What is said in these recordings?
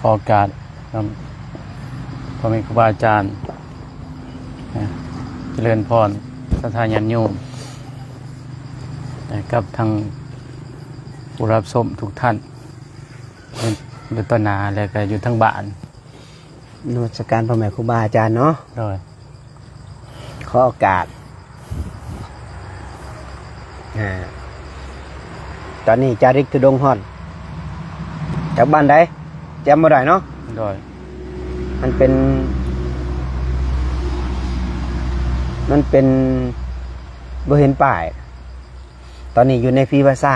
อโอกาสพ่อแม่ครูบาอาจารย์เจริญพรศรัทธาญาติโยมกับทางผู้รับชมทุกท่านเป็นต้นนาแล้วก็อยู่ทั้งบ้านนมัสการพ่อแม่ครูบาอาจารย์เนาะโดยขอโอกาสตอนนี้จาริกตุดงฮอดจากบ้านใดจำบ่ได้เนาะโดยมันเป็นบ่เห็นป้ายตอนนี้อยู่ในฟีวาซ่า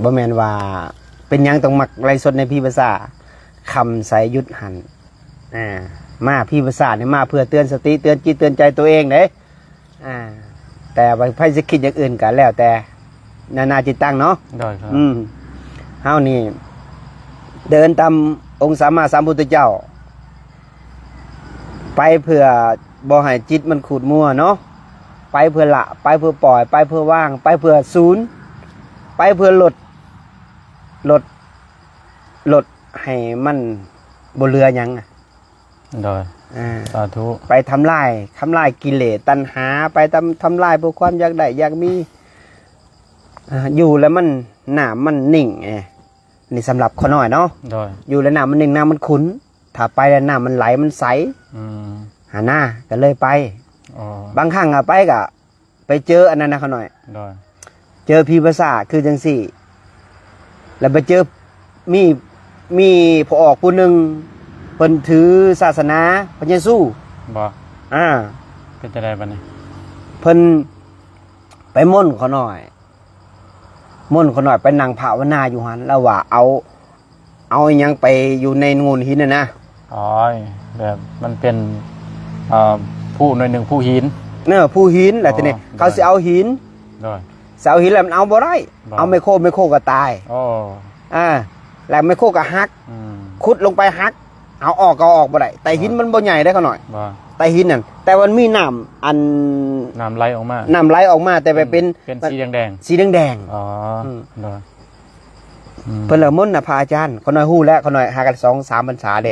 บ่แม่นว่าเป็นหยังต้องมักไล่สดในฟีวาซ่าคำใสยุดหันมาฟีวาซ่าเนี่ยมาเพื่อเตือนสติเตือนจิตเตือนใจตัวเองเด้แต่ว่าไผสิคิดอย่างอื่นก็แล้วแต่นานาจิตตั้งเนาะได้ครับเฮานี่เดินตามองค์สัมมาสัมพุทธเจ้าไปเพื่อบ่ให้จิตมันขูดมัวเนาะไปเพื่อละไปเพื่อปล่อยไปเพื่อว่างไปเพื่อศูนย์ไปเพื่อลดให้มันบ่เหลือหยังโดยสาธุไปทำลายกิเลสตัณหาไปทำลายพวกความอยากได้อยากมีอยู่แล้วมันน้ำมันนิ่งนี่สำหรับคนน้อยเนาะอยู่แล้วน้ำมันนิ่งน้ำมันขุ่นถ้าไปแล้วน้ำมันไหลมันใสหาหน้าก็เลยไปบางครั้งไปก็ไปเจออันนั้นนะเขาหน่อยเจอพีภาษาคือจังสี่แล้วไปเจอมีพอออกผู้หนึ่งเพิ่นถือศาสนาพระเยซูบ่เป็นจะได้บัดนี้เพิ่นไปม่นเขาหน่อยไปนั่งภาวนาอยู่หันแล้วว่าเอาอีหยังไปอยู่ในงูนหินน่ะนะแบบมันเป็นผู้หน่วยหนึ่งผู้หินผู้หินแหละทีนี้เขาสิเอาหินเอาหินแล้วมันเอาบ่ได้เอาไมโครก็ตายแล้วไมโครก็หักขุดลงไปหักเอาออกก็ออกบ่ได้แต่หินมันบ่ใหญ่ได้เขาหน่อยแต่หินนั่นแต่มันมีน้ำไหลออกมาแต่ไปเป็นสีแดงเพิ่นละมนต์พระอาจารย์เขาหน่อยฮู้แล้วเขาหน่อยหากัน 2-3 พรรษาเด้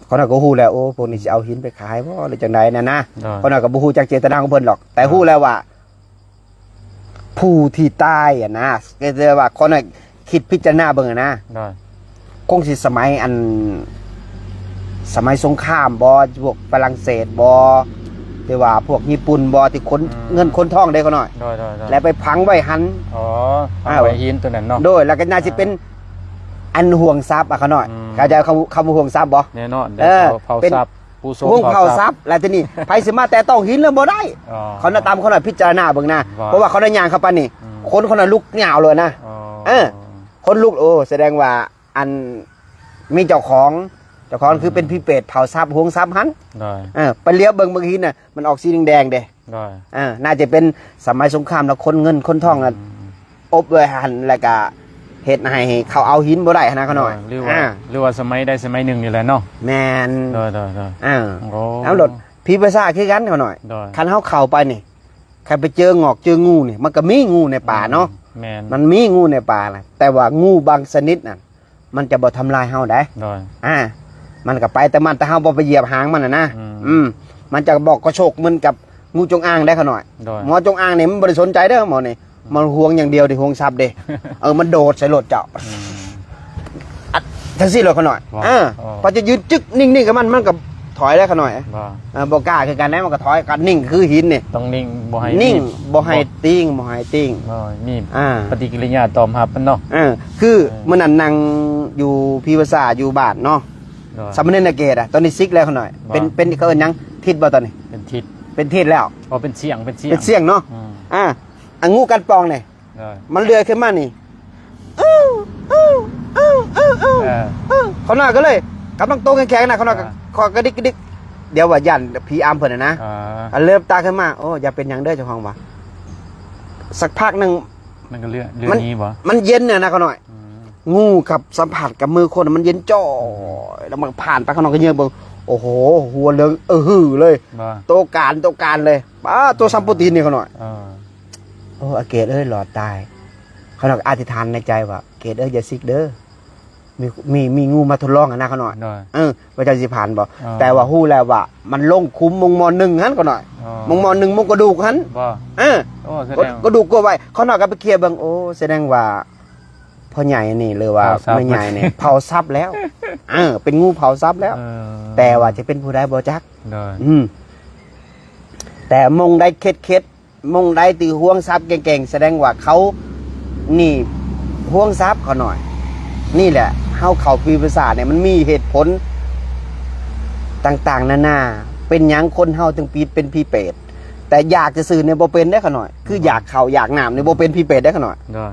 เขาหน่อยก็ฮู้แล้วโอ้พวกนี้สิเอาหินไปขายบ่หรือจังได๋นะเขาหน่อยก็บ่ฮู้จักเจตนาของเพิ่นหรอกแต่ฮู้แล้วว่าผู้ที่ตายนะก็คือว่าเขาหน่อยคิดพิจารณาเบิ่งนะคงสิสมัยสงครามบ่พวกฝรั่งเศสบ่ที่ว่าพวกญี่ปุ่นบ่ที่คนเงินคนทองได้เขาหน่อยแล้วไปพังไว้หันพังไว้หินตัวนั้นเนาะโดยแล้วก็น่าสิเป็นอันห่วงทรัพย์เขาหน่อยเขาจะคำห่วงทรัพย์บ่แน่นอนเผาทรัพย์ผู้ทรงเผาทรัพย์แล้วทีนี้ไผสิมาแต่ต้องหินแล้วบ่ได้เขาน่ะตามเขาหน่อยพิจารณาเบิ่งนะเพราะว่าเขาได้ย่างเข้าไปนี่คนเขาน่ะลุกเหงาเลยนะคนลุกโอ้แสดงว่าอันมีเจ้าของคือเป็นพี่เป็ดเผาทรัพย์ห่วงทรัพย์หันไปเลี้ยวเบิ่งบางทีน่ะมันออกสีแดงๆเด้น่าจะเป็นสมัยสงครามแล้วคนเงินคนทองอบไว้หันแล้วก็เฮ็ดให้เขาเอาหินบ่ได้นะเขาหน่อยหรือว่าสมัยใดสมัยหนึ่งนี่แหละเนาะแม่นแล้วรถพี่ภาษาคือกันเขาหน่อยคันเฮาเข้าไปนี่ใครไปเจอหงอกเจองูนี่มันก็มีงูในป่าเนาะมันมีงูในป่าแหละแต่ว่างูบางชนิดน่ะมันจะบ่ทำลายเฮาได้มันก็ไปแต่เฮาบ่ไปเหยียบหางมันนะมันจะบอกกระโชกมันกับงูจงอางได้เขาหน่อยหมอจงอางนี่มันบ่ได้สนใจเด้อหมอนี่มันห่วงอย่างเดียวดิห่วงทรัพย์เด้มันโดดใส่รถเจ้าทั้งสิ้นเลยเขาหน่อยพอจะยืนจึกนิ่งๆกับมันก็ถอยได้เขาหน่อยบ่กล้าคือกันได้มันก็ถอยกันนิ่งคือหินนี่ต้องนิ่งบ่ให้นิ่งบ่ให้ติ้งมีปฏิกิริยาตอบรับมันเนาะคือมื้อนั้นนั่งอยู่พีภาษาอยู่บ้านเนาะสามเณรเกศตอนนี้ซิกแล้วเขาหน่อยเป็นเขาเอิ้นหยังทิศบ่ตอนนี้เป็นทิศแล้วเป็นเสียงเนาะงูกัดปองนี่มันเลื้อยขึ้นมานี่เขาหน่อยก็เลยกำลังโตแข็งๆนะเขาหน่อยคอกระดิกเดี๋ยวว่ายันผีอำเพิ่นนะเริ่มตาขึ้นมาโอ้อย่าเป็นหยังเด้อเจ้าของว่าสักพักนึงมันก็เรื่องนี้บ่มันเย็นเนี่ยนะเขาหน่อยงูกับสัมผัสกับมือคนมันเย็นจ่อแล้วมันผ่านไปข้างนอกก็เยอะเบิ่งโอ้โหหัวเหลืองหือเลยโตการเลยตัวซัมปูตินนี่เขาหน่อยโอ้อาเกตหลอดตายเขาหน่อยอธิษฐานในใจว่า เกตอย่าซิกเด้อมีงูมาทดลองนะเขาหน่อย โดย ว่าจะสิผ่านบ่ อ๋อ แต่ว่าฮู้แล้วว่ามันลงคุ้มมงมอ1หันก็หน่อย อ๋อ มงมอ1มงกระดูกหัน บ่ เออ โอ้แสดง กระดูกก็ไว้เขาหน่อยก็ไปเคลียร์เบิ่งโอ้แสดงว่าพ่อใหญ่นี่หรือว่า เผาทรัพย์ แม่ใหญ่นี่เผาทรัพย์แล้วเป็นงูเผาทรัพย์แล้ว เออ แต่ว่าจะเป็นผู้ใดบ่จัก โดย แต่มงได้เคล็ดมงได้ตีห่วงทรัพย์เก่งๆแสดงว่าเขานี่ห่วงทรัพย์เขาหน่อย นี่แหละเฮาเข้าปีภาษาเนี่ยมันมีเหตุผลต่างๆนานาเป็นหยังคนเฮาถึงปีเป็นพี่เป็ดแต่อยากจะสื่อเนี่ยบ่เป็นได้เขาหน่อย คืออยากเขาอยากน้ำเนี่ยบ่เป็นพี่เป็ดได้เขาหน่อย โดย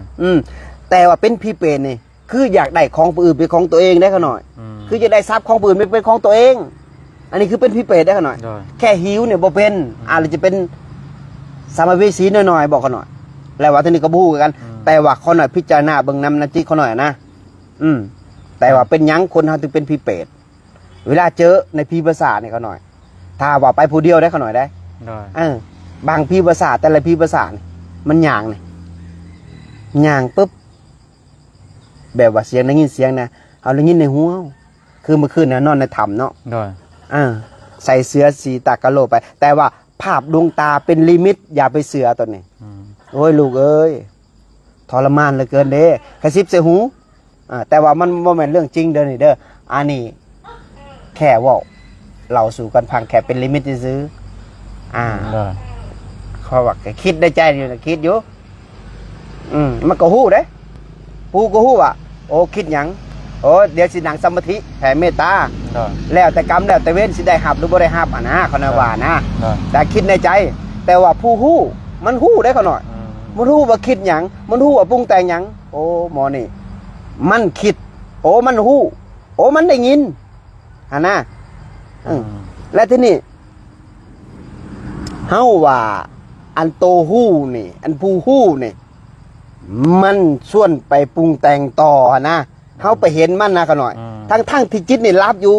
แต่ว่าเป็นพี่เป็ดนี่คืออยากได้ของผู้อื่นเป็นของตัวเองได้เขาหน่อย คือจะได้ทรัพย์ของผู้อื่นเป็นของตัวเอง อันนี้คือเป็นพี่เป็ดได้เขาหน่อย โดย แค่หิวเนี่ยบ่เป็นอาจจะเป็นสามเวสีหน่อยๆบอกเขาหน่อย แล้วว่าทีนี้ก็บู้กัน แต่ว่าเขาหน่อยพิจารณาเบิ่งนำนาจิเขาหน่อยนะแต่ว่าเป็นหยังคนเขาถึงเป็นพี่เป็ดเวลาเจอในพี่ภาษาเนี่ยเขาหน่อย ถ้าว่าไปผู้เดียวได้เขาหน่อยได้ โดย บางพี่ภาษาแต่ละพี่ภาษานี่มันย่างเนี่ยย่างปุ๊บแบบว่าเสียงได้ยินเสียงนะเอาได้ยินในหัวคือเมื่อคืนนะนอนในถ้ำเนาะ โดย ใส่เสื้อสีตากะโหลกไป แต่ว่าภาพดวงตาเป็นลิมิต อย่าไปเสือตัวนี้โอ้ยลูกเอ้ยทรมานเหลือเกินเด้กระซิบใส่หูแต่ว่ามันบ่แม่นเรื่องจริงเด้อนี่เด้ออันนี้แค่เว่าเราสู่กันพังแค่เป็นลิมิตซื้อ โดย เขาว่าแกคิดได้ใจอยู่นะคิดอยู่มันก็ฮู้เด้ผู้ก็ฮู้ว่าโอ้คิดหยังโอ้เดี๋ยวสิหนังสมาธิแผ่เมตตา โดย แล้วแต่กรรมแล้วแต่เว้นสิได้หับหรือบ่ได้หับนะเขาน่ะว่านะ โดย แต่คิดในใจ แต่ว่าผู้ฮู้มันฮู้ได้เขาหน่อย มันฮู้ว่าคิดหยังมันฮู้ว่าปรุงแต่งหยังโอ้หมอนี่มันคิด โอ้มันฮู้โอ้มันได้ยินนะและที่นี่เฮาว่าอันโตฮู้นี่ อันผู้ฮู้นี่มันส่วนไปปรุงแต่งต่อนะเฮาไปเห็นมันนะเขาหน่อย ทั้งที่จิตนี่รับอยู่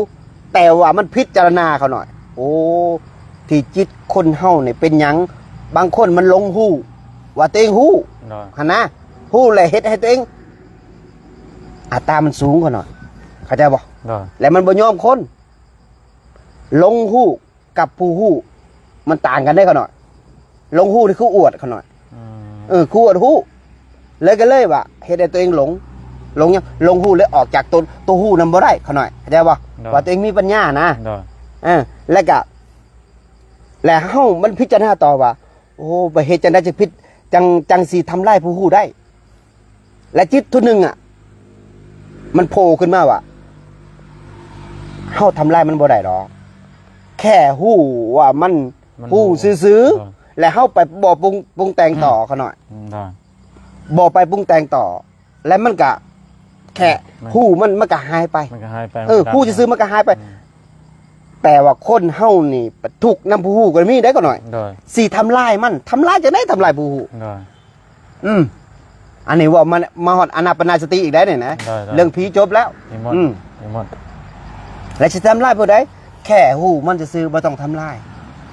แต่ว่ามันพิจารณาเขาหน่อย โอ้ที่จิตคนเฮาเนี่ยเป็นหยังบางคนมันลงหู้ว่าตัวเองหู้ โดย นะหู้เลยเฮ็ดให้ตัวเองอัตรามันสูงเขาหน่อยเข้าใจบ่ โดย แล้วมันบ่ยอมคนลงหู้กับผู้หู้มันต่างกันได้เขาหน่อยลงหู้นี่คืออวดเขาหน่อยคืออวดหู้เลยก็เลยว่าเฮ็ดให้ตัวเองหลงยังลงหู้เลยออกจากตัวหู้นำบ่ได้เขาหน่อยเข้าใจบ่ว่าตัวเองมีปัญญานะ โดย แล้วก็แล้วเฮามันพิจารณาต่อว่าโอ้บ่เฮ็ดจังได๋จะพิษจังสิทำลายผู้ฮู้ได้ และจิตทุกนึงมันโผล่ขึ้นมาว่าเฮาทำลายมันบ่ได้ดอกแค่ฮู้ว่ามันฮู้ซื่อๆและเฮาไปบ่ปรุงแต่งต่อเขาหน่อย โดย บ่ไปปรุงแต่งต่อ และมันก็แค่ฮู้มันก็หายไป มันก็หายไป ฮู้ซื่อๆมันก็หายไป แต่ว่าคนเฮานี่ทุกน้ำผู้ฮู้ก็มีได้ก็หน่อย โดย สิทำลายมันทำลายจะได้ทำลายผู้ฮู้ โดย อันนี้ว่ามันมาฮอดอนาปนาสติอีกได้เนี่ยนะ ได้ เรื่องผีจบแล้ว มีหมดมีหมด และสิทำลายผู้ใดแค่ฮู้มันจะซื้อบ่ต้องทำลาย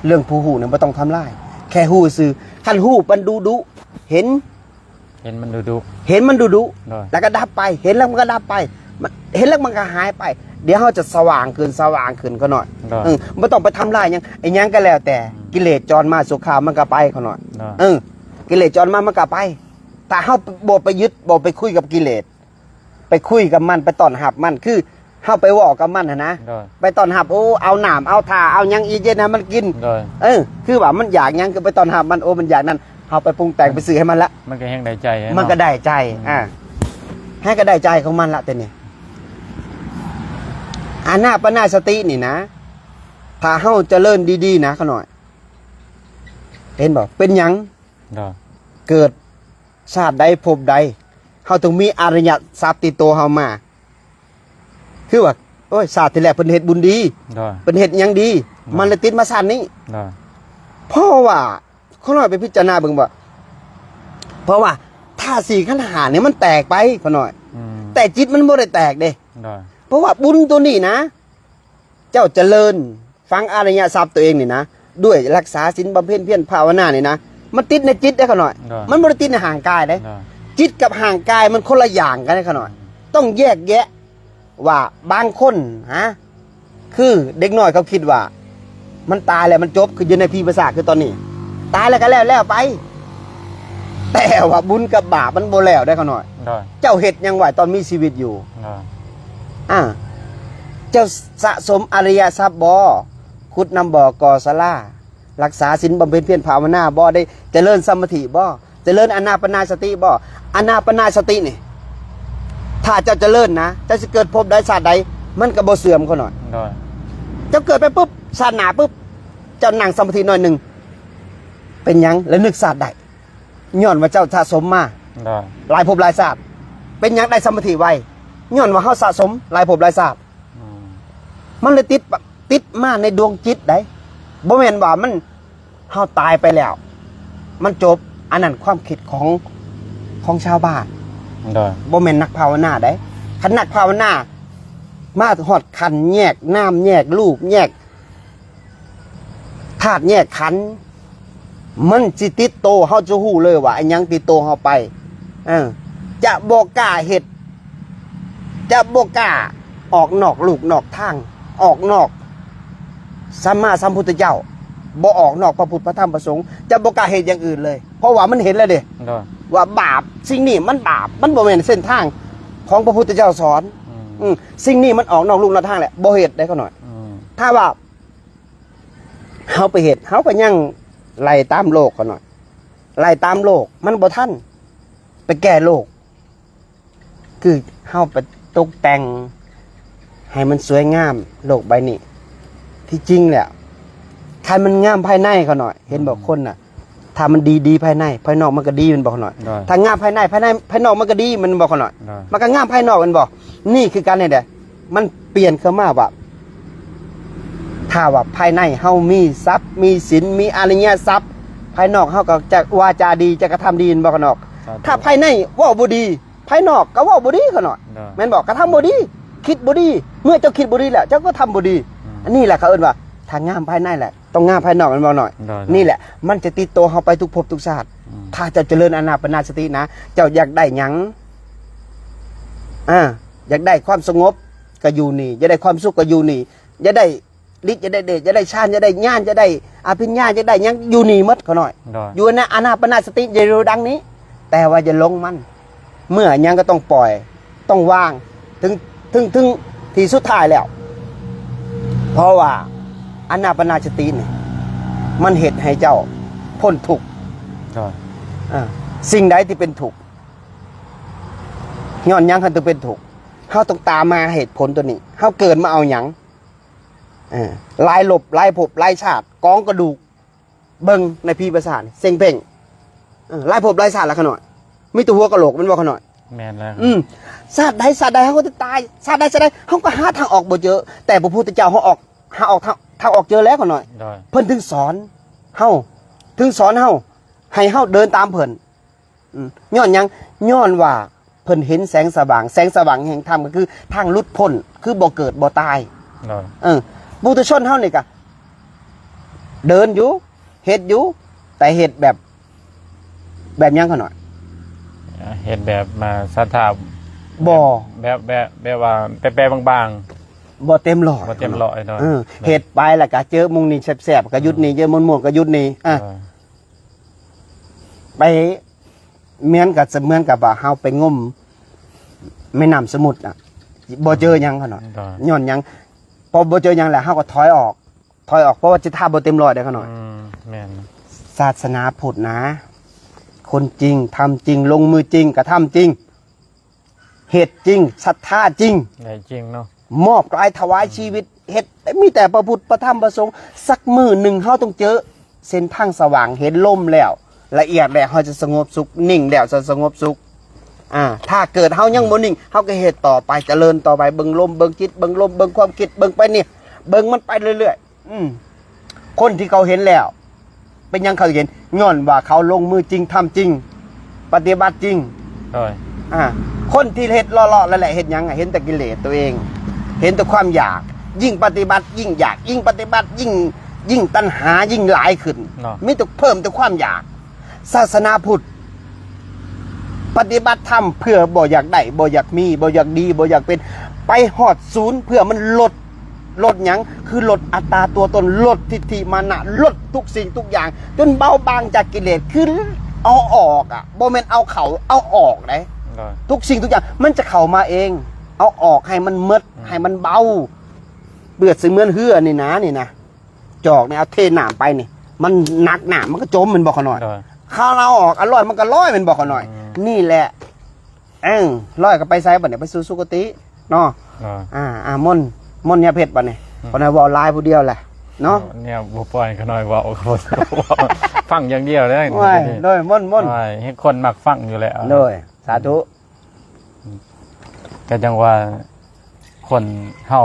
เรื่องผู้ฮู้เนี่ยบ่ต้องทำลาย แค่ฮู้ซื้อคันฮู้มันดูเห็น เห็นมันดุ เห็นมันดู ได้ แล้วก็ดับไป เห็นแล้วมันก็ดับไปมันเห็นแล้วมันก็หายไป เดี๋ยวเขาจะสว่างขึ้นก็หน่อย ได้ ไม่ต้องไปทำลายหยังไอ้หยังก็แล้วแต่กิเลสจรมาสุขามันก็ไปเขาหน่อย ได้ กิเลสจรมามันก็ไปแต่เขาบ่ไปยึดบ่ไปคุยกับกิเลสไปคุยกับมันไปต้อนรับมันคือเขาไปวอกกับมันนะ ได้ ไปต้อนรับโอ้เอาหนามเอาทาเอาหยังอีเย็นนะมันกิน ได้ คือว่ามันอยากหยังก็ไปต้อนรับมันโอ้มันอยากนั่นเขาไปปรุงแต่งไปซื้อให้มันละ มันก็แห้งได้ใจ มันก็ได้ใจให้ก็ได้ใจของมันละแต่เนี่ยอานาปนาสตินี่นะถ้าเฮาเจริญดีๆนะเขาหน่อยเห็นบอกเป็นหยัง ได้ เกิดชาติใดภพใดเฮาต้องมีอริยทรัพย์ติดตัวเฮามา คือว่าโอ้ยชาติที่แล้วเพิ่นเฮ็ดบุญดี ได้ เพิ่นเฮ็ดหยังดี มันเลยติดมาชาตินี้ ได้ เพราะว่าเขาหน่อยไปพิจารณาเบิ่งว่าเพราะว่าถ้าสี่ขันธ์ห้าเนี่ยมันแตกไปเขาหน่อย แต่จิตมันบ่ได้แตกเด้ ได้ เพราะว่าบุญตัวนี้นะ เจ้าเจริญฟังอริยทรัพย์ตัวเองนี่นะด้วยรักษาศีลบำเพ็ญเพียรภาวนานี่นะมันติดในจิตได้เขาหน่อย มันบ่ได้ติดในห่างกายได้ ได้ จิตกับห่างกายมันคนละอย่างกันขน่อยต้องแยกแยะว่าบางคนคือเด็กน้อยเขาคิดว่ามันตายแล้วมันจบคืออยู่ในพีภาษาคือตอนนี้ตายแล้วก็แล้วไปแต่ว่าบุญกับบาปมันโบแล้วได้ขน่อยเจ้าเห็ดยังไหวตอนมีชีวิตอยู่เจ้าสะสมอริยทรัพย์บ่ขุดนำบ่อกอสลารักษาศีลบำเพ็ญเพียรภาวนาบ่ได้เจริญสมาธิบ่เจริญอานาปานสติบ่อานาปานสตินี่ถ้าเจ้าเจริญนะเจ้าจะเกิดพบใดชาติใดมันก็บ่เสื่อมเขาหน่อยเจ้าเกิดไปปุ๊บชาติหน้าปุ๊บเจ้านั่งสมาธิหน่อยหนึ่งเป็นยังแล้วนึกชาติใดย้อนว่าเจ้าสะสมมาหลายภพหลายชาติเป็นยังได้สมาธิไวย้อนว่าเฮาสะสมหลายภพหลายชาติมันเลยติดมาในดวงจิตได้บ่แม่นว่ามันเฮาตายไปแล้วมันจบอันนั้นความคิดของชาวบ้านบ่แม่นนักภาวนาได้คันนักภาวนามาฮอดขันแยกน้ำแยกรูปแยกธาตุแยกขันธ์มันสิติดโตเฮาจะฮู้เลยว่าอันยังติดโตเฮาไปจะบ่กล้าเฮ็ดจะบ่กล้าออกนอกลูกนอกทางออกนอกสัมมาสัมพุทธเจ้าบ่ออกนอกพระพุทธพระธรรมพระสงฆ์จะบ่กล้าเฮ็ดอย่างอื่นเลยเพราะว่ามันเห็นแล้วเด้ว่าบาปสิ่งนี้มันบาปมันบ่แม่นเส้นทางของพระพุทธเจ้าสอนสิ่งนี้มันออกนอกลูกนอกทางแหละบ่เฮ็ดได้ก็หน่อยถ้าว่าเฮาไปเฮ็ดเฮาก็ยังไล่ตามโลกก็หน่อยไล่ตามโลกมันบ่ทันไปแก้โลกคือเฮาไปตกแต่งให้มันสวยงามโลกใบนี้ที่จริงแหละใครมันงามภายในเขาหน่อยเห็นบอกคนน่ะถ้ามันดีภายในภายนอกมันก็ดีมันบอกหน่อยถ้างามภายในภายนอกมันก็ดีมันบอกหน่อยมันก็งามภายนอกมันบอกนี่คือการเนี่ยเด้มันเปลี่ยนเข้ามาว่าถ้าว่าภายในเฮามีทรัพย์มีศีลมีอริยทรัพย์ภายนอกเฮาก็จะวาจาดีจะกระทำดีบอกหน่อยถ้าภายในว่าบ่ดีภายนอกก็ว่าบ่ดีเขาหน่อยแม่นบอกกระทำบ่ดีคิดบ่ดีเมื่อเจ้าคิดบ่ดีแล้วเจ้าก็ทำบ่ดีอันนี้แหละเขาเอิ้นว่าทางงามภายในแหละต้องงามภายนอกมันบ่หน่อยนี่แหละมันจะติดตัวเฮาไปทุกภพทุกชาติถ้าเจ้าเจริญอานาปานสตินะเจ้าอยากได้หยังอยากได้ความสงบก็อยู่นี่อยากได้ความสุขก็อยู่นี่อยากได้ฤทธิ์อยากได้เดชอยากได้ฌานอยากได้ญาณอยากได้อภิญญาอยากได้หยังอยู่นี่หมดเขาหน่อยอยู่ในอานาปานสติอย่ารู้ดังนี้แต่ว่าอย่าลงมันเมื่อยังก็ต้องปล่อยต้องวางถึงที่สุดท้ายแล้วเพราะว่าอานาปานสตินี่มันเฮ็ดให้เจ้าพ้นทุกข์สิ่งใดที่เป็นทุกข์ย้อนยังคันต้องเป็นทุกข์เฮาต้องตามมาเหตุผลตัวนี้เฮาเกิดมาเอาหยังลายหลบลายภพลายชาติกองกระดูกเบิ่งในพีประสาทเซ็งเพ่งลายภพลายชาติละขน่อยมีตัวหัวกะโหลกมันบ่ขน่อยแม่นแล้วชาติใดเขาก็จะตายชาติใดเขาก็หาทางออกบ่เจอแต่พระพุทธเจ้าเขาหาออกทางออกเจอแล้วขน่อยเพิ่นถึงสอนเฮาให้เฮาเดินตามเพิ่นย้อนยังย้อนว่าเพิ่นเห็นแสงสว่างแห่งธรรมก็คือทางหลุดพ้นคือบ่เกิดบ่ตายปุถุชนเฮานี่ก็เดินอยู่เฮ็ดอยู่แต่เฮ็ดแบบยังขน่อยเฮ็ดแบบมาศรัทธาบ่แบบว่าแปรบางๆบ่เต็มร้อยเนาะเฮ็ดไปแล้วก็เจอมุงนี่แซ่บๆก็หยุดนี่เจอม่วนๆก็หยุดนี่ไปเหมือนกับว่าเฮาไปงมแม่น้ำสมุทรบ่เจอหยังขน่อยย้อนหยังพอบ่เจอหยังแล้วเฮาก็ถอยออกเพราะว่าจิตท่าบ่เต็มร้อยได้ขน่อยแม่นศาสนาพุทธนะคนจริงทำจริงลงมือจริงกระทำจริงเหตุจริงศรัทธาจริงได้จริงเนาะมอบกายถวายชีวิตเฮ็ดมีแต่พระพุทธพระธรรมพระสงฆ์สักมื้อหนึ่งเฮาต้องเจอเส้นทางสว่างเห็นลมแล้วละเอียดแล้วเฮาจะสงบสุขนิ่งแล้วจะสงบสุขถ้าเกิดเฮายังบ่นิ่งเฮาก็เฮ็ดต่อไปเจริญต่อไปเบิ่งลมเบิ่งจิตเบิ่งลมเบิ่งความคิดเบิ่งไปนี่เบิ่งมันไปเรื่อยๆคนที่เขาเห็นแล้วเป็นยังเขาเห็นย้อนว่าเขาลงมือจริงทำจริงปฏิบัติจริงคนที่เฮ็ดล่อๆแล้วแหละเฮ็ดยังเห็นแต่กิเลสตัวเองเห็นแต่ความอยากยิ่งปฏิบัติยิ่งอยากยิ่งปฏิบัติยิ่งตัณหายิ่งหลายขึ้นมีแต่เพิ่มแต่ความอยากศาสนาพุทธ ปฏิบัติธรรมเพื่อบ่อยากได้บ่อยากมีบ่อยากดีบ่อยากเป็นไปหอดศูนย์เพื่อมันลดหยังคือลดอัตราตัวตนลดทิฏฐิมานะลดทุกสิ่งทุกอย่างจนเบาบางจากกิเลสคือเอาออกอ่ะบ่แม่นเอาเขาเอาออกได้ทุกสิ่งทุกอย่างมันจะเข้ามาเองเอาออกให้มันมดให้มันเบาเบื่อซึ่งเหมือนเหือนี่นะจอกเนี่ยเอาเทน้ำไปนี่มันหนักหนามันก็จมมันบอกเขาหน่อยข้าวเราออกอร่อยมันก็ร้อยมันบอกเขาหน่อยนี่แหละร้อยก็ไปไซบัดเนี่ยไปสู่สุคติเนาะม่อนเนี่ยเพชรบัดเนี่ยคนไหนวอลไลน์ผู้เดียวแหละเนาะเนี่ยบุปผาขน้อยว่าฟังอย่างเดียวเลยโดยม่อนให้คนมักฟังอยู่แล้วโดยสาธุก็จังว่าคนเฮา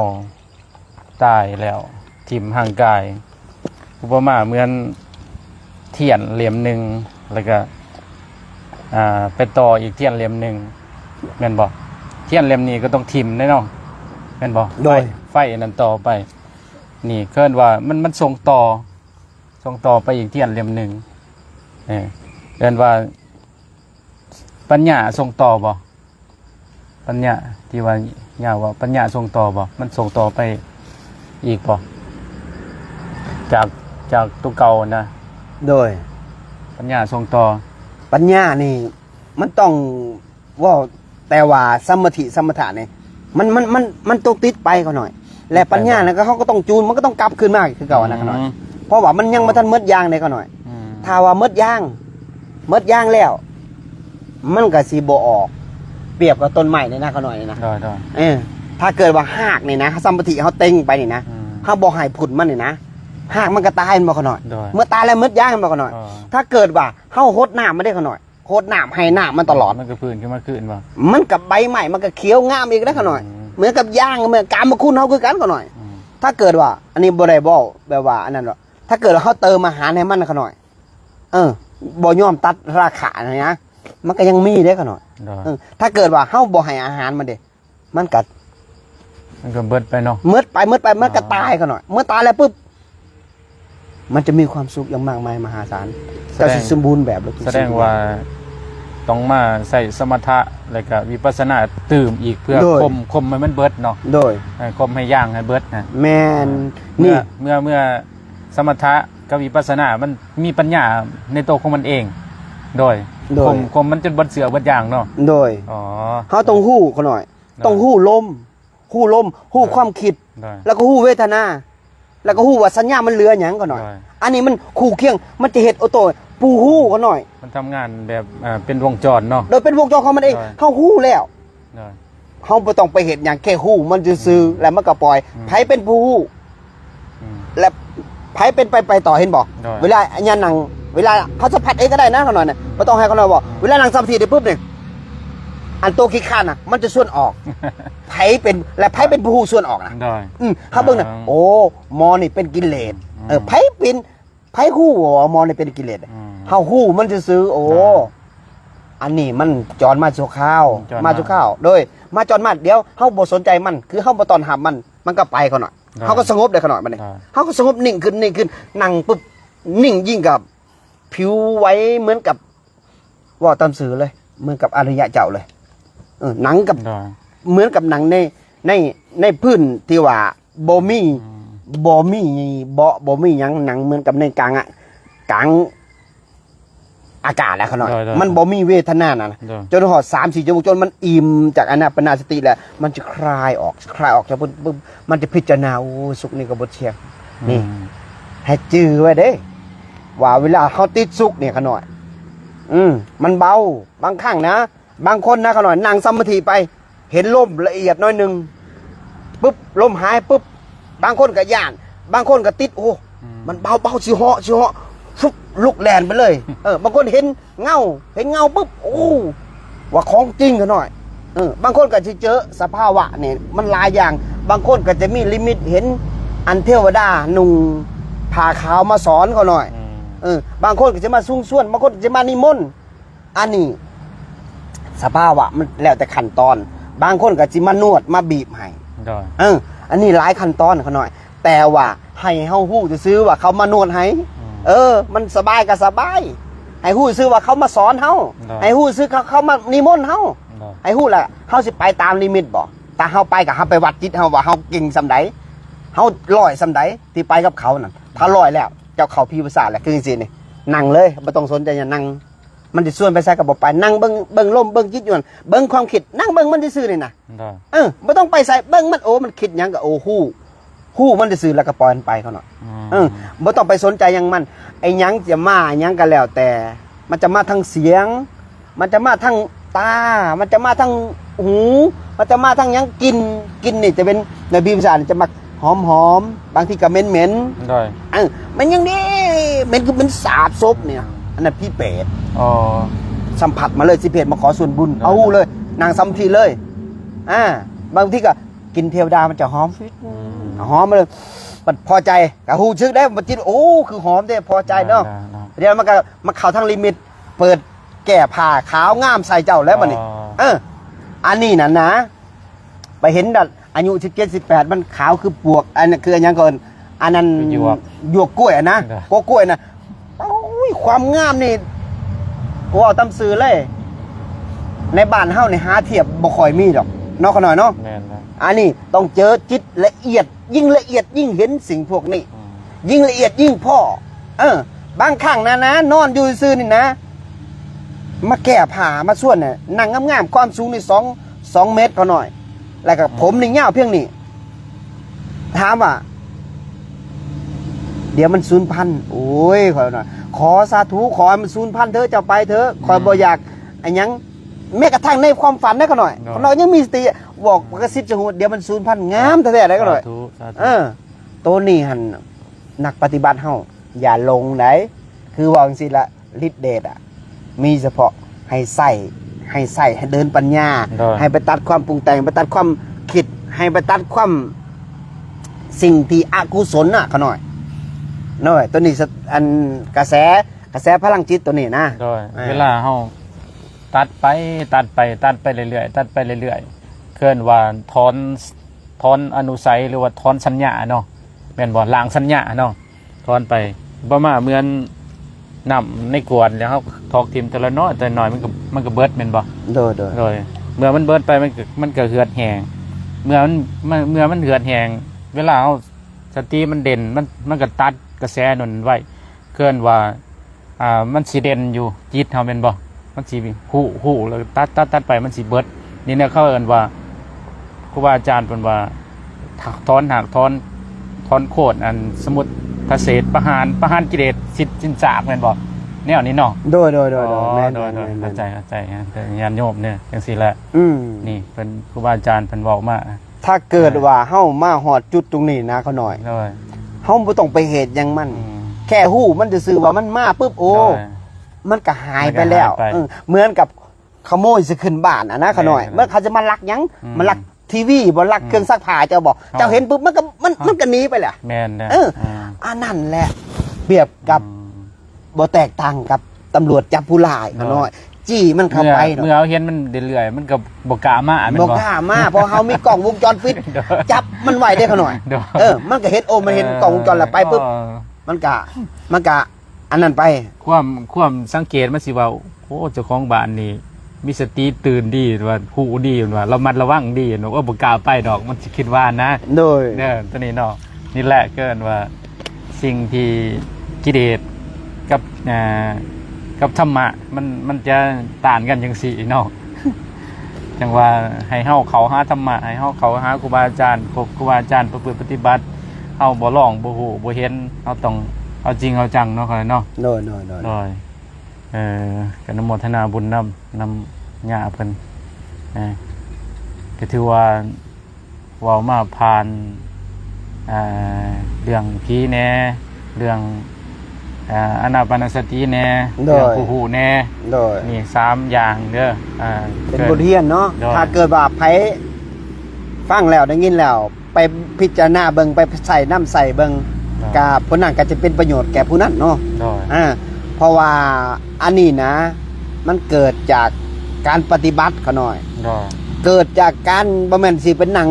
ตายแล้วทิ่มห่างกายอุปมาเหมือนเทียนเหลี่ยมหนึ่งแล้วก็ไปต่ออีกเทียนเหลี่ยมหนึ่งแม่นบอกเทียนเหลี่ยมนี้ก็ต้องทิ่มแน่นอนแม่นบอกโดยไฟนั้นต่อไปนี่เคิ่นว่ามันส่งต่อไปอีกเทียนเหลี่ยมหนึ่งเคิ่นว่าปัญญาส่งต่อบ่ปัญญาที่ว่าย่าว่าปัญญาส่งต่อบ่มันส่งต่อไปอีกบ่จากตัวเก่านะโดยปัญญาส่งต่อปัญญานี่มันต้องว่าแต่ว่าสมถะนี่มันตกติดไปก็หน่อยและปัญญาเนี่ยเขาก็ต้องจูนมันก็ต้องกลับขึ้นมาคือเก่านะก็หน่อยเพราะว่ามันยังไม่ทันมดยางเลยก็หน่อยถ้าว่ามดยางแล้วมันก็สีโบออกเปรียบกับต้นไม้นี่นะก็หน่อยนี่นะถ้าเกิดว่าหากนี่นะสมถะเขาเต็งไปนี่นะเขาบ่ให้ผุดมันนี่นะหากมันก็ตายมันบ่ก็หน่อยเมื่อตายแล้วมดยางมันบ่ก็หน่อยถ้าเกิดว่าเขาหดน้ำไม่ได้ก็หน่อยโคตรน้ำให้น้ำมันตลอดมันก็พื้นขึ้นมาขึ้นบ่มันกับใบใหม่มันก็เขียวงามอีกได้ก็หน่อยเหมือนกับย่างเหมือนการมาคุ้นเขาคือกันก็หน่อยถ้าเกิดว่าอันนี้บ่ได้บ่แบบว่าอันนั้นหรอกถ้าเกิดว่าเขาเติมอาหารให้มันก็หน่อยบ่ยอมตัดราคานะมันก็ยังมีได้ก็หน่อยถ้าเกิดว่าเขาบ่ให้อาหารมันเด้มันก็เบิดไปเนาะเมื่อไปมันก็ตายก็หน่อยเมื่อตายแล้วปุ๊บมันจะมีความสุขอย่างมากมายมหาศาลจะสมบูรณ์แบบแสดงว่าต้องมาใส่สมถะแล้วก็วิปัสสนาตื่มอีกเพื่อคมมันเบิดเนาะโดยคมให้ย่างให้เบิดนะแม่นนี่เมื่อสมถะกับวิปัสสนามันมีปัญญาในตัวของมันเองโดยคมมันจนเบิดเสือเบิดย่างเนาะโดยเขาต้องหู้เขาหน่อยต้องหู้ลมหู้ความคิดแล้วก็หู้เวทนาแล้วก็หู้ว่าสัญญามันเหลืออย่างก็หน่อยอันนี้มันคู่เคียงมันจะเห็ดโอโต้ปูหู้ก็หน่อยมันทำงานแบบเป็นวงจรเนาะโดยเป็นวงจรของมันเองเข้าหู้แล้วเขาไม่ต้องไปเห็ดอย่างแค่หู้มันจะซื้อแล้วมันก็ปล่อยไผเป็นผู้หู้และไผเป็นไปต่อเห็นบอกเวลาอันยันหนังเวลาเขาจะผัดเองก็ได้นะเขาหน่อยเนี่ยไม่ต้องให้เขาหน่อยบอกเวลาหนังสัมผัสได้ปุ๊บเนี่ยอันโตขี้ข้านอ่ะมันจะส่วนออกไผเป็นผู้หู้ส่วนออกนะเขาเบิ่งนะโอ้มอนี่เป็นกิเลสไผหู้มอนี่เป็นกิเลสเฮาหู้มันจะซื้อโอ้อันนี้มันจอนมาชั่วข้าวโดยมาจอนมาเดี๋ยวเฮาบ่สนใจมันคือเฮาบ่ตอนหับมันก็ไปเขาหน่อยเฮาก็สงบได้เขาหน่อยมันนี่เฮาก็สงบนิ่งขึ้นนั่งปุ๊บนิ่งยิ่งกับผิวไว้เหมือนกับว่าตามสื่อเลยเหมือนกับอริยะเจ้าเลยหนังกับเหมือนกับหนังในพื้นที่ว่าบ่มีหยังหนังเหมือนกับในกลางอากาศแล้วเขาหน่อยมันบ่มีเวทนาน่ะจนหอด 3-4 ชั่วโมงจนมันอิ่มจากอนาปานสติแล้วมันจะคลายออกจากปุ๊บมันจะพิจารณาโอ้สุขนี่ก็บ่เที่ยงนี่ให้จื้อไว้เด้ว่าเวลาเขาติดสุขเนี่ยเขาหน่อยมันเบาบางครั้งนะบางคนนะเขาหน่อยนั่งสมาธิไปเห็นลมละเอียดน้อยนึงปุ๊บลมหายปุ๊บบางคนก็ย่านบางคนก็ติดโอ้มันเบาสิเหาะฟุบลุกแลนไปเลยบางคนเห็นเงาปุ๊บโอ้ว่าของจริงกันหน่อยบางคนก็จะเจอสภาวะเนี่ยมันหลายอย่างบางคนก็จะมีลิมิตเห็นอันเทวดานุ่งผ้าขาวมาสอนเขาหน่อยบางคนก็จะมาซุ่งส่วนบางคนจะมานิมนต์อันนี้สภาวะมันแล้วแต่ขั้นตอนบางคนก็จะมานวดมาบีบให้อันนี้หลายขั้นตอนเขาหน่อยแต่ว่าให้เฮาฮู้จะซื้อว่าเขามานวดให้มันสบายก็สบาย ให้ฮู้ซื่อว่าเขามาสอนเฮาให้ฮู้ซื่อเขามานิมนต์เฮาให้ฮู้ล่ะเฮาสิไปตามลิมิตบ่แต่เฮาไปก็เฮาไปวัดจิตเฮาว่าเฮาเก่งส่ำใดเฮาร้อยส่ำใดที่ไปกับเขานั่นถ้าร้อยแล้วเจ้าเข้าพิภาษาแล้วคือจังซี่นี่นั่งเลยบ่ต้องสนใจอย่านั่งมันสิส่วนไปใส่ก็บ่ไปนั่งเบิ่งลมเบิ่งจิตอยู่นั่นเบิ่งความคิดนั่งเบิ่งมันซื่อๆนี่นะบ่ต้องไปใส่เบิ่งมันโอ้มันคิดหยังก็โอ้ฮู้มันซื่อๆแล้วก็ปล่อยมันไปเขาเนาะบ่ต้องไปสนใจหยังมันไอ้หยังจะมาหยังก็แล้วแต่มันจะมาทางเสียงมันจะมาทางตามันจะมาทางหูมันจะมาทางหยังกินนี่จะเป็นในพิภาษาจะมักหอมบางทีก็เหม็นมันยังนี่เหม็นคือเป็นสาบศพเนี่ยอันนั้นพี่เป็ดสัมผัสมาเลยสิเพจมาขอส่วนบุญเอาเลยนางสัมพีเลยบางทีก็กินเทวดามันจะหอมมาเลยมันพอใจกับหูชึกได้มันจิตโอ้คือหอมได้พอใจเนาะเดี๋ยวมันก็มาเข้าทางลิมิตเปิดแก่ผ่าขาวงามใส่เจ้าแล้วมันนี่อันนี้นะไปเห็นดัดอายุ17-18มันขาวคือปวกอันนั้นคืออันยังก่อนอันนั้นหยวกกล้วยนะกล้วยนะโอ้ยความงามนี่ว่าตำซื้อเลยในบ้านเฮาในหาเทียบบ่ค่อยมีดอกนอกขน่อยเนาะอันนี้ต้องเจอจิตละเอียดยิ่งละเอียดยิ่งเห็นสิ่งพวกนี้ยิ่งละเอียดยิ่งพ่อบางครั้งนะนอนอยู่ซื่อนี่นะมาแก้ผ้ามาส่วนเนี่ยนั่งงามๆความสูงนี่2 เมตรเขาหน่อยแล้วก็ผมนี่ยาวเพียงนี้ถามว่าเดี๋ยวมัน0,000โอ้ยขอหน่อยขอสาธุขอมัน0,000เถอะเจ้าไปเถอะคอยบ่อยากอันยังแม้กระทั่งในความฝันได้ก็หน่อยเรายังมีสติบอกกระซิบจะหูเดี๋ยวมัน0,000งามแท้ๆได้ก็หน่อยตัวนี้หันนักปฏิบัติเฮาอย่าลงไหนคือว่าจังซี่ละฤทธิ์เดชมีเฉพาะให้ใส่ให้เดินปัญญาให้ไปตัดความปรุงแต่งไปตัดความคิดให้ไปตัดความสิ่งที่อกุศลน่ะเขาหน่อยตัวนี้อันกระแสพลังจิตตัวนี้นะเวลาเฮาตัดไปเรื่อยๆเคลื่อนว่าถอนอนุสัยหรือว่าถอนสัญญาเนาะแม่นบ่ล้างสัญญาเนาะถอนไปบ่มาเหมือนน้ำในกวนแล้วเขาทอกทิมแต่ละน้อยแต่หน่อยมันก็เบิดแม่นบ่โดยเมื่อมันเบิดไปมันก็เหือดแห้งเมื่อมันเหือดแห้งเวลาเอาสติมันเด่นมันก็ตัดกระแสนั่นไว้เคลื่อนว่ามันสิเด่นอยู่จิตเฮาแม่นบ่มันสิหูแล้วตัดไปมันสิเบิดนี่เนี่ยเขาเอิ้นว่าครูบาอาจารย์เพิ่นว่าถอนโคตรอันสมุดทเศษประหารกิเลสสินสากแม่นบ่แนวนี้เนาะโดยแม่นเข้าใจแต่ญาณโยมเนี่ยจังซี่แหละนี่เพิ่นครูบาอาจารย์เพิ่นเว้ามาถ้าเกิดว่าเฮามาฮอดจุดตรงนี้นะเขาหน่อยเฮาบ่ต้องไปเหตุหยังมันแค่ฮู้มันจะซื่อว่ามันมาปึ๊บโอ้มันก็หายไปแล้วเหมือนกับขโมยสิขึ้นบ้านนะเขาหน่อยเมื่อเขาจะมาลักหยังมาลักทีวีบ่ลักเครื่องซักผ้าเจ้าบอกเจ้าเห็นปุ๊บมันก็หนีไปแหละแม่นนะอันนั่นแหละเปรียบกับบ่แตกต่างกับตำรวจจับผู้ร้ายเขาหน่อยจี้มันเข้าไปเมื่อเห็นมันเรื่อยๆมันก็บ่กล้ามาบ่กล้ามาเพราะเฮามีกล้องวงจรปิดจับมันไว้ได้เขาหน่อยมันก็เห็นโอ้มันเห็นกล้องวงจรแล้วไปปุ๊บมันก็อันนั้นไปความสังเกตมันสิว่าโอ้เจ้าของบ้านนี่มีสติตื่นดีว่าหูดีว่าเรามัดระวังดีว่าบ่กล้าไปดอกมันสิคิดว่านะโดยตัวนี้เนาะนี่แหละเกินว่าสิ่งที่กิเลสกับธรรมะมันจะต่างกันจังซี่เนาะจังว่าให้เฮาเขาหาธรรมะให้เฮาเขาหาครูบาอาจารย์ประพฤติปฏิบัติเฮาบ่ร้องบ่ฮู้บ่เห็นเฮาต้องเอาจริงเอาจังเนาะครับเนาะโดยกันอนุโมทนาบุญนำญาเพิ่นก็ถือว่าเว้ามาผ่านเรื่องผีแน่เรื่องอานาปานสติแน่เรื่องผู้ฮู้แน่นี่3อย่างเด้อเป็นบทเรียนเนาะถ้าเกิดว่าไผฟังแล้วได้ยินแล้วไปพิจารณาเบิ่งไปใส่น้ำใส่เบิ่งก็ผู้นั้นก็จะเป็นประโยชน์แก่ผู้นั้นเนาะเพราะว่าอันนี้นะมันเกิดจากการปฏิบัติเขาหน่อยเกิดจากการบ่แม่นสิเป็นหนัง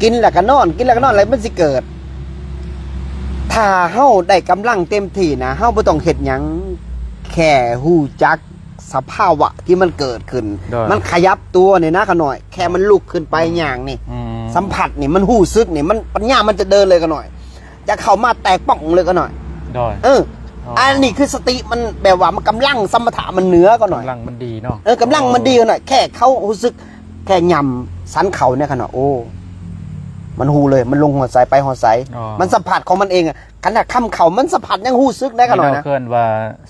กินแล้วก็นอนอะไรมันสิเกิดถ้าเฮาได้กำลังเต็มที่นะเฮาบ่ต้องเฮ็ดหยัง แค่ฮู้จักสภาวะที่มันเกิดขึ้น โดย มันขยับตัวนี่นะขน่อย แค่มันลุกขึ้นไปอย่างนี่ อืม สัมผัสนี่มันหู้ซึกนี่มันปัญญามันจะเดินเลยกันหน่อย จะเข้ามาแตกป่องเลยกันหน่อย โดย อันนี้คือสติมันแบบว่ามันกำลังสมถะมันเหนือกันหน่อย กำลังมันดีเนาะ กำลังมันดีกันหน่อยแค่เขาหู้ซึกแค่ยำสันเขาเนี่ยกันหน่อยโอ้มันหูเลยมันลงหัวใจไปหัวใจมันสัมผัสของมันเองอะขนาดคำเขามันสัมผัสยังหู้ซึกได้กันหน่อยนะ เกินว่า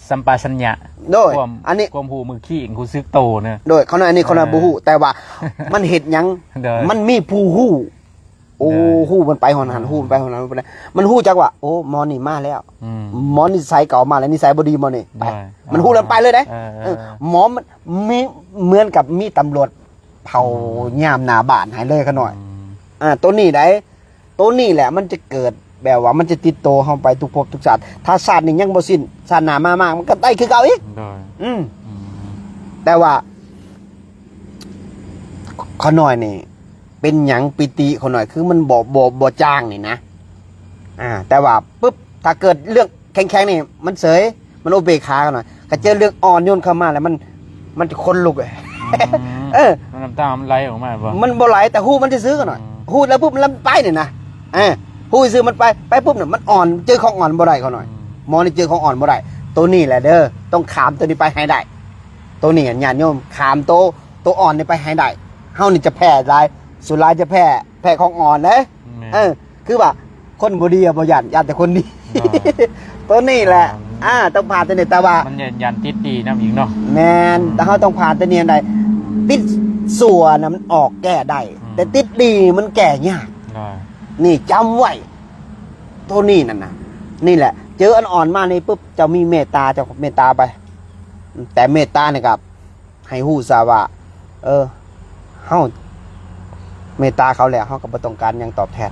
สัมปชัญญะ โดย ความ อันนี้ ความหูมือขี้กูซึกโตเนี่ย โดยเขาหน่อยอันนี้เขาหน่อยบูฮู้แต่ว่ามันเห็ดหยัง โดย มันมีผู้ฮู้โอ้ ได้ ฮู้มันไปหอนหันฮู้มันไปหอนหันมันฮู้จักว่าโอ้หมอนี่มาแล้ว อืม หมอนิสัยเก่ามาแล้วนิสัยบดีหมอนี่ไป ได้ มันฮู้แล้วไปเลยเด้ เออ หมอมันมีเหมือนกับมีตำรวจเผาย่ามหนาบ้านให้เลยเขาหน่อยตัวนี้ได้ตัวนี้แหละมันจะเกิดแบบว่ามันจะติดโตเข้าไปทุกภพทุกชาติถ้าชาตินี้ยังบ่สิ้นชาติหน้ามามากมันก็ได้คือเก่าอีก โดย อืมแต่ว่าเขาหน่อยนี่ เป็นหยังปิติเขาหน่อยคือมันบ่จ้างนี่นะแต่ว่าปุ๊บถ้าเกิดเรื่องแข็งๆนี่ มันเสยมันโอเบคากันหน่อยก็เจอเรื่องอ่อนโยนเข้ามาแล้วมันจะคนลุกเลย มันน้ำตามันไหลออกมาบ่ มันบ่ไหลแต่ฮู้มันจะซื้อกันหน่อยฮู้แล้วปุ๊บมันไปเนี่ยนะฮู้ซื้อมันไปปุ๊บเนี่ยมันอ่อนเจอของอ่อนบ่ได้เขาหน่อยมอนี่เจอของอ่อนบ่ได้ตัวนี้แหละเด้อต้องขามตัวนี้ไปให้ได้ตัวนี้ญาติโยมขามตัวอ่อนนี่ไปให้ได้เฮานี่จะแพ้หลายสุดท้ายจะแพ้ของอ่อนเลยคือว่าคนบ่ดีอะบ่ยันแต่คนดีตัวนี้แหละต้องผ่านตัวนี้แต่ว่า มันยันติดดีน้ำอีกเนาะ แมนแต่เขาต้องผ่านตัวนี้ได้ติดสัวนะมันออกแก้ได้แต่ติดดีมันแก้ยาก ได้ นี่จำไว้ตัวนี้นั่นนะนี่แหละ เจออ่อนๆมานี่ปุ๊บจะมีเมตตาจะเมตตาไป แต่เมตตาเนี่ยครับ ให้ฮู้ซะว่าเฮาเมตตาเขาแล้วเฮาก็บ่ต้องการหยังตอบแทน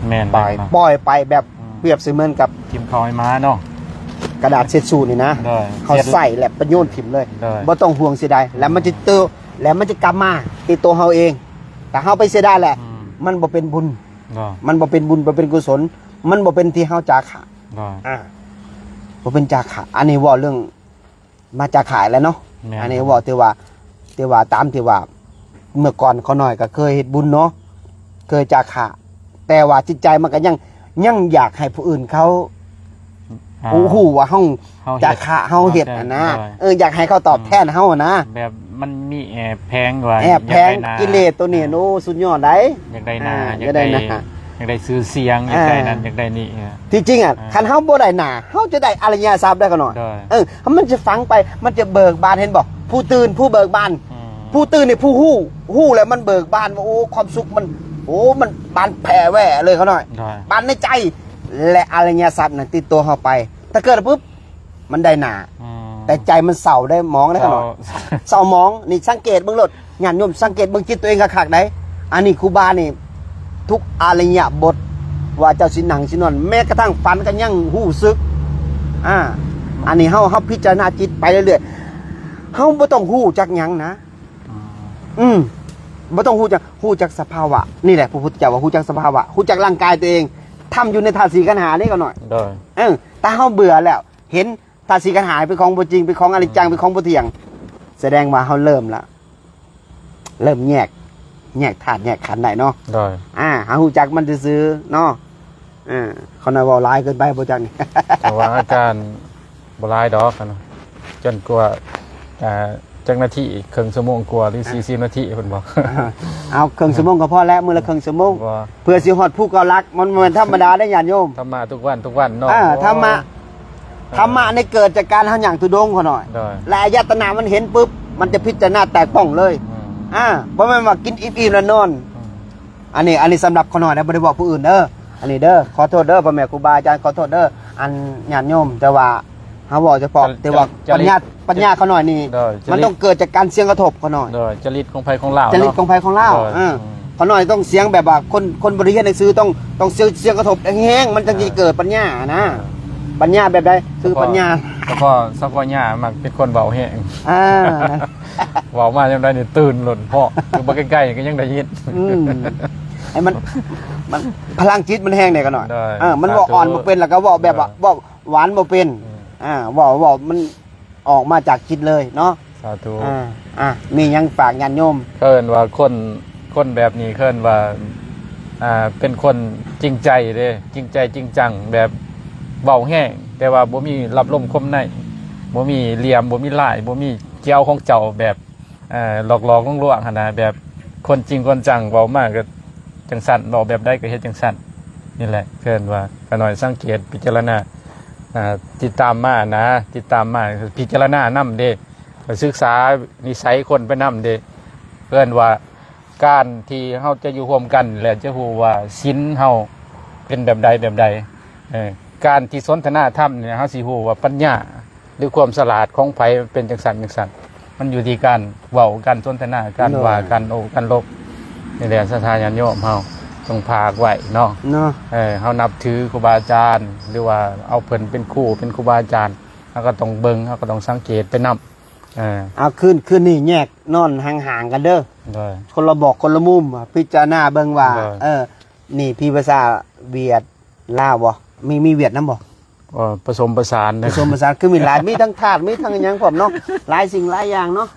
แม่น ปล่อยไปแบบเปรียบเสมือนกับ ทิมคอยม้าเนาะ กระดาษเช็ดสูนี่นะ ได้ เขาใส่แหละประโยชน์ถิ่มเลย ได้ บ่ต้องห่วงเสียดายแล้วมันจะเติมแล้วมันจะกลับมาติดตัวเฮาเอง แต่เฮาไปเสียดายแหละ มันบ่เป็นบุญ ได้ มันบ่เป็นบุญบ่เป็นกุศล มันบ่เป็นที่เฮาจาขะ ได้ บ่เป็นจาขะอันนี้เว่าเรื่องมาจาขายแล้วเนาะ แม่น อันนี้เว่าที่ว่าตามที่ว่า เมื่อก่อนเขาหน่อยก็เคยเฮ็ดบุญเนาะเคยจาขะแต่ว่าจิตใจมันก็ยังอยากให้ผู้อื่นเขาฮู้ว่าเฮาจาขะเฮาเฮ็ดนะอยากให้เขาตอบแทนเฮานะ แบบมันมีแอบแพงกว่า แอบแพงกิเลสตัวนี้โน้สุดยอดได้ อยากได้นา อยากได้นา อยากได้ซื้อเสียงอยากได้นั้นอยากได้นี่ ที่จริงคันเฮาบ่ได้หน้าเฮาจะได้อริยทรัพย์ได้ก็หน่อย ได้ มันจะฝังไปมันจะเบิกบานเห็นบ่ผู้ตื่นผู้เบิกบานผู้ตื่นนี่ผู้ฮู้แล้วมันเบิกบานว่าโอ้ความสุขมันมันบานแผ่แหว่เลยเขาหน่อย ได้ บานในใจและอริยทรัพย์น่ะติดตัวเฮาไป ถ้าเกิดปุ๊บมันได้หน้าแต่ใจมันเศร้าได้มองได้ก็หน่อยเศร้ามองนี่สังเกตเบิ่งโลดญาติโยมสังเกตเบิ่งจิตตัวเองคักๆได้อันนี้ครูบานี่ทุกอริยบทว่าเจ้าสิหนังสินอนแม้กระทั่งฝันก็ยังหู้ซึกอันนี้เฮาพิจารณาจิตไปเรื่อยๆเฮาบ่ต้องฮู้จักหยังนะบ่ต้องฮู้จักสภาวะนี่แหละพระพุทธเจ้าว่าฮู้จักสภาวะฮู้จักร่างกายตัวเองทำอยู่ในธาตุสีขันธ์หานี่ก็หน่อย ได้ ถ้าเฮาเบื่อแล้ว เห็นธาตุสีขันธ์หาเป็นของบ่จริงเป็นของอนิจจังเป็นของบ่เที่ยง แสดงว่าเฮาเริ่มแยกธาตุแยกขันธ์ได้เนาะ ได้ หาฮู้จักมันซื่อๆเนาะเขาน่ะเว้าหลายเกินไปบ่จักนี่ แต่ว่าอาจารย์บ่หลายดอกกันเนาะจนกว่าจักนาทีครึ่งชั่วโมงกว่าหรือ40นาทีเพิ่นบอก เอาครึ่งชั่วโมงก็พอแล้วมื้อละครึ่งชั่วโมง ว่า เพื่อสิฮอดผู้เก่ารักมันบ่แม่นธรรมดาได้ญาติโยม ทำมาทุกวันเนาะ ธรรมะในเกิดจากการเฮาหยังทุดงเขาหน่อย ได้ และอายตนะมันเห็นปุ๊บมันจะพิจารณาแตกป่องเลยบ่แม่นว่ากินอิ่มๆแล้วนอน อันนี้สำหรับเขาหน่อยนะบ่ได้บอกผู้อื่นเด้ออันนี้เด้อขอโทษเด้อพ่อแม่ครูบาอาจารย์ขอโทษเด้ออันญาติโยมแต่ว่าเฮาบอกเฉพาะแต่ว่าปัญญาเขาหน่อยนี่มันต้องเกิดจากการเสียงกระทบเขาหน่อย ได้จริตของไผของลาว จริตของไผของลาวเขาหน่อยต้องเสียงแบบว่าคนบ่ได้เรียนหนังสือต้องเสียงกระทบแห้งๆมันจึงจะเกิดปัญญานะปัญญาแบบใดคือปัญญา เฉพาะหญ้ามักเป็นคนเว้าแฮง นะ เว้ามาจังได๋นี่ตื่นหล่นเพาะอยู่บ่ใกล้ๆก็ยังได้ยิน ไอ้มันพลังจิตมันแห้งได้กันหน่อย ได้ มันบ่อ่อนบ่เป็นแล้วก็บ่แบบว่าบ่หวานบ่เป็น ว่ามันออกมาจากจิตเลยเนาะ สาธุ มีหยังฝากญาติโยม เคินว่าคนแบบนี้เคินว่าเป็นคนจริงใจเด้จริงใจจริงจังแบบเบาแห้งแต่ว่าบ่มีรับลมคมในบ่มีเหลี่ยมบ่มีลายบ่มีเจียวของเจ้าแบบหลอกๆลวงๆหั่นน่ะแบบคนจริงคนจังเว้ามากก็จังสั่นเว้าแบบใดก็เฮ็ดจังสั่นนี่แหละเคินว่าก็หน่อยสังเกตพิจารณาติดตามมานะติดตามมาพิจารณานำเด้ศึกษานิสัยคนไปนำเด้เคินว่าการที่เฮาจะอยู่ร่วมกันและจะฮู้ว่าศีลเฮาเป็นแบบใดการที่สนทนาธรรมเนี่ยเฮาสิฮู้ว่าปัญญาหรือความฉลาดของไผเป็นจังซั่นจังซั่นมันอยู่ที่การเว้ากันสนทนาการว่ากันโอ้กันลบนี่แหละศรัทธาญาติโยมเฮาต้องพากไว้เนาะเฮานับถือครูบาอาจารย์หรือว่าเอาเพิ่นเป็นครูเป็นครูบาอาจารย์เฮาก็ต้องเบิ่งเฮาก็ต้องสังเกตไปนำเอาคืนนี่แยกนอนห่างๆกันเด้อคนละบอกคนละมุมพิจารณาเบิ่งว่านี่พี่ภาษาเวียดลาวบ่มีเวียดนำบ่ผสมผสานคือมีหลายมีทั้งธาตุมีทั้งหยังพร้อมเนาะหลายสิ่งหลายอย่างเนาะ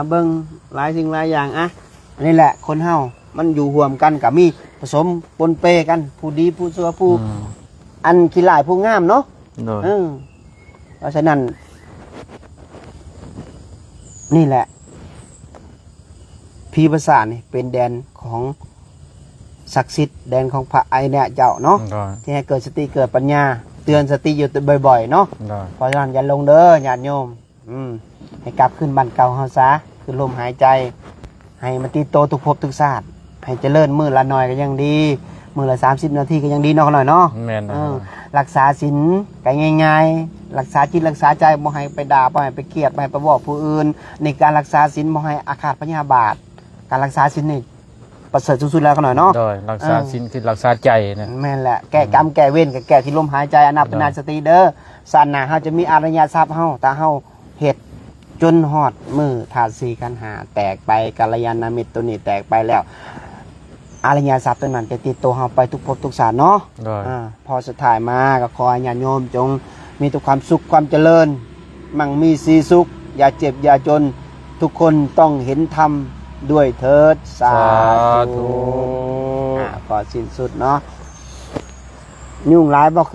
เบิ่งหลายสิ่งหลายอย่างอันนี้แหละคนเฮามันอยู่ร่วมกันก็มีผสมปนเปกันผู้ดีผู้ชั่วผู้อันขี้หลายผู้งามเนาะเพราะฉะนั้นนี่แหละพีภาษานี่เป็นแดนของศักดิ์สิทธิ์แดนของพระไอเนี่ยเจ้าเนาะที่ให้เกิดสติเกิดปัญญาเตือนสติอยู่บ่อยๆเนาะเพราะฉะนั้นอย่าลงเด้อญาติโยมให้กลับขึ้นบ้านเก่าเฮาซะคือลมหายใจให้มันติโตทุกภพทุกชาติให้เจริญมื้อละหน่อยก็ยังดีมื้อละ30 นาทีก็ยังดีเนาะหน่อยเนาะรักษาศีลก็ง่ายๆรักษาจิตรักษาใจบ่ให้ไปด่าบ่ให้ไปเครียดบ่ให้ไปบอกผู้อื่นในการรักษาศีลบ่ให้อาฆาตพยาบาทการรักษาศีลนี่ประเสริฐสุดๆแล้วหน่อยเนาะรักษาศีลคือรักษาใจนะแม่นแหละแก้กรรมแก้เวรก็แก้ที่ลมหายใจอนับปนาสติเด้อศาสนาเฮาจะมีอริยทรัพย์เฮาแต่เฮาเฮ็ดจนฮอดมือธาตุสี่ขันธ์5แตกไปกัลยาณมิตรตัวนี้แตกไปแล้วอริยทรัพย์ตัวนั้นจะติดตัวเฮาไปทุกภพทุกชาติเนาะพอสุดท้ายมาก็ขอให้ญาติโยมจงมีแต่ความสุขความเจริญมั่งมีสีสุขอย่าเจ็บอย่าจนทุกคนต้องเห็นธรรมด้วยเถิดสาธุขอสิ้นสุดเนาะยุ่งหลายบ่คือ